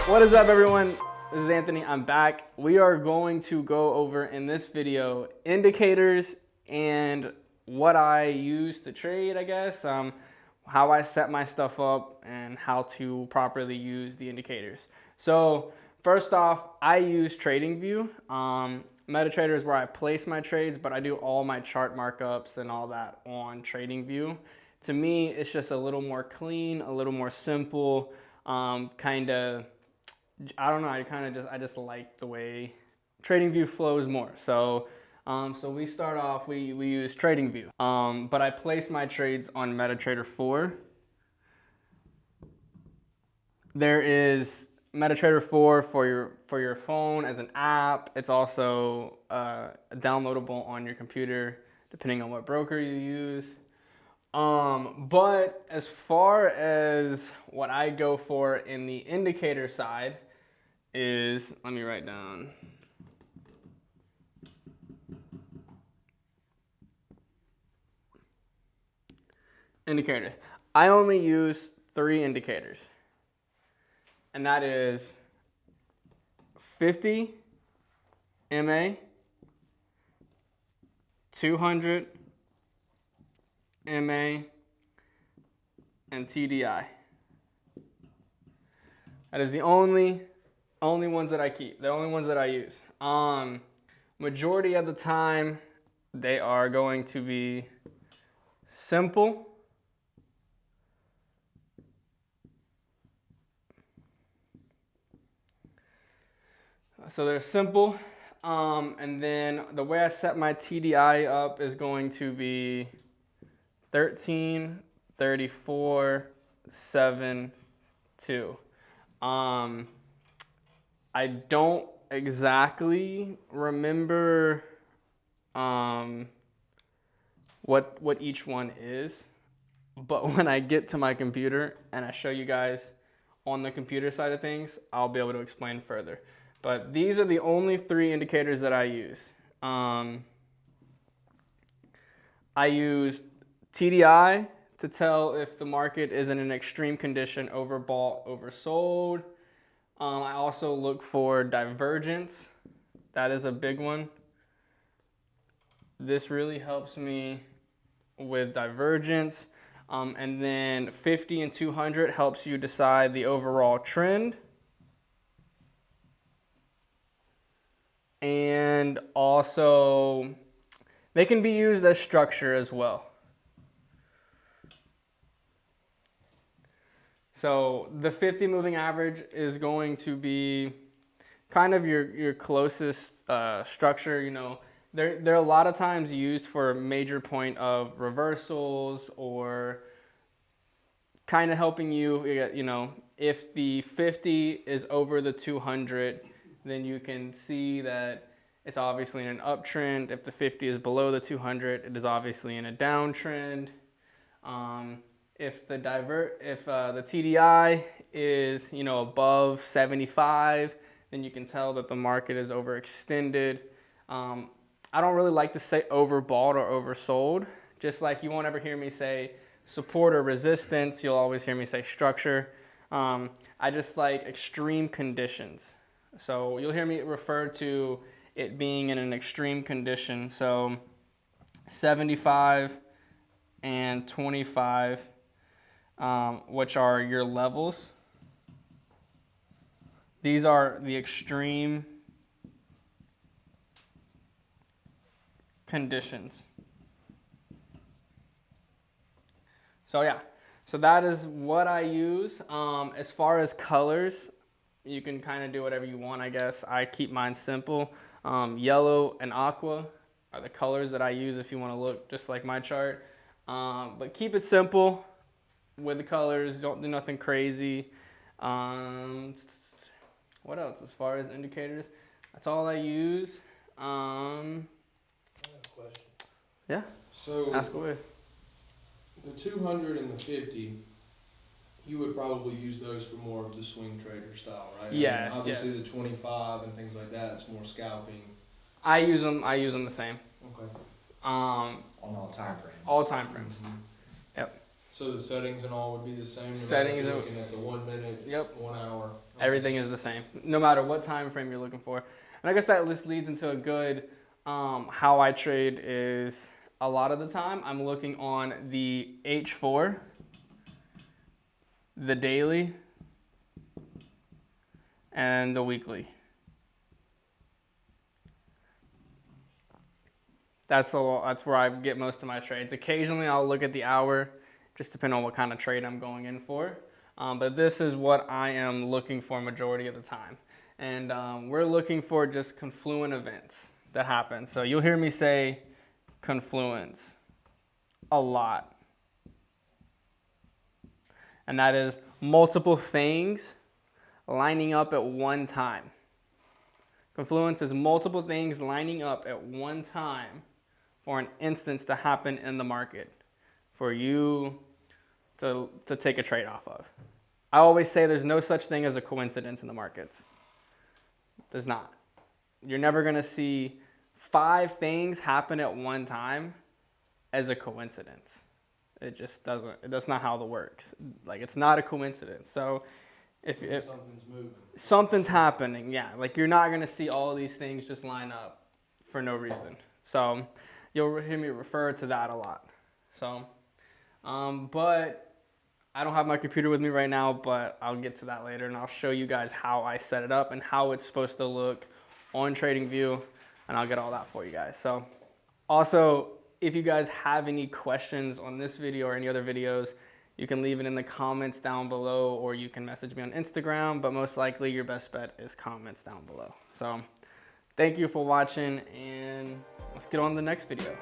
What is up, everyone? This is Anthony. I'm back. We are going to go over in this video indicators and what I use to trade, I guess, how I set my stuff up and how to properly use the indicators. So first off, I use TradingView. MetaTrader is where I place my trades, but I do all my chart markups and all that on TradingView. To me, it's just a little more clean, a little more simple, kind of, I don't know, I just like the way TradingView flows more. So we start off, we use TradingView, but I place my trades on MetaTrader 4. There is MetaTrader 4 for your phone as an app. It's also downloadable on your computer, depending on what broker you use. But as far as what I go for in the indicator side is, let me write down. Indicators. I only use 3 indicators. And that is 50 MA, 200 MA, and TDI. That is the only ones that I keep, the only ones that I use. Majority of the time, they are going to be simple. So they're simple, and then the way I set my TDI up is going to be 13, 34, 7, 2. I don't exactly remember what each one is, but when I get to my computer and I show you guys on the computer side of things, I'll be able to explain further. But these are the only 3 indicators that I use. I use TDI to tell if the market is in an extreme condition, overbought, oversold. I also look for divergence. That is a big one. This really helps me with divergence. And then 50 and 200 helps you decide the overall trend. And also, they can be used as structure as well. So the 50 moving average is going to be kind of your closest structure. You know, they're a lot of times used for a major point of reversals or kind of helping you, you know, if the 50 is over the 200, then you can see that it's obviously in an uptrend. If the 50 is below the 200, it is obviously in a downtrend. If the TDI is, you know, above 75, then you can tell that the market is overextended. I don't really like to say overbought or oversold. Just like you won't ever hear me say support or resistance, you'll always hear me say structure. I just like extreme conditions. So you'll hear me refer to it being in an extreme condition. So 75 and 25, which are your levels. These are the extreme conditions. So yeah, so that is what I use. As far as colors, you can kind of do whatever you want, I guess. I keep mine simple. Yellow and aqua are the colors that I use if you want to look just like my chart. But keep it simple with the colors. Don't do nothing crazy. What else as far as indicators? That's all I use. I have a question. Yeah, So ask away. the 200 and the 50, you would probably use those for more of the swing trader style, right? Yes, I mean, obviously yes. the 25 and things like that, it's more scalping. I use them the same. Okay. On all time frames. All time frames. Mm-hmm. Yep. So the settings and all would be the same. No matter if Settings, you're looking at the 1 minute, yep, 1 hour. everything is the same, no matter what time frame you're looking for. And I guess that just leads into a good how I trade is a lot of the time I'm looking on the H4, the daily, and the weekly. That's where I get most of my trades. Occasionally I'll look at the hour, just depending on what kind of trade I'm going in for. But this is what I am looking for majority of the time. And we're looking for just confluent events that happen. So you'll hear me say confluence a lot. And that is multiple things lining up at one time. Confluence is multiple things lining up at one time for an instance to happen in the market for you to take a trade off of. I always say there's no such thing as a coincidence in the markets. There's not. You're never going to see 5 things happen at one time as a coincidence. It just doesn't. That's not how it works. Like, it's not a coincidence. So if something's moving, something's happening, yeah. Like, you're not going to see all of these things just line up for no reason. So you'll hear me refer to that a lot. So, but I don't have my computer with me right now, but I'll get to that later, and I'll show you guys how I set it up and how it's supposed to look on TradingView, and I'll get all that for you guys. So also, if you guys have any questions on this video or any other videos, you can leave it in the comments down below, or you can message me on Instagram, but most likely your best bet is comments down below. So thank you for watching, and let's get on to the next video.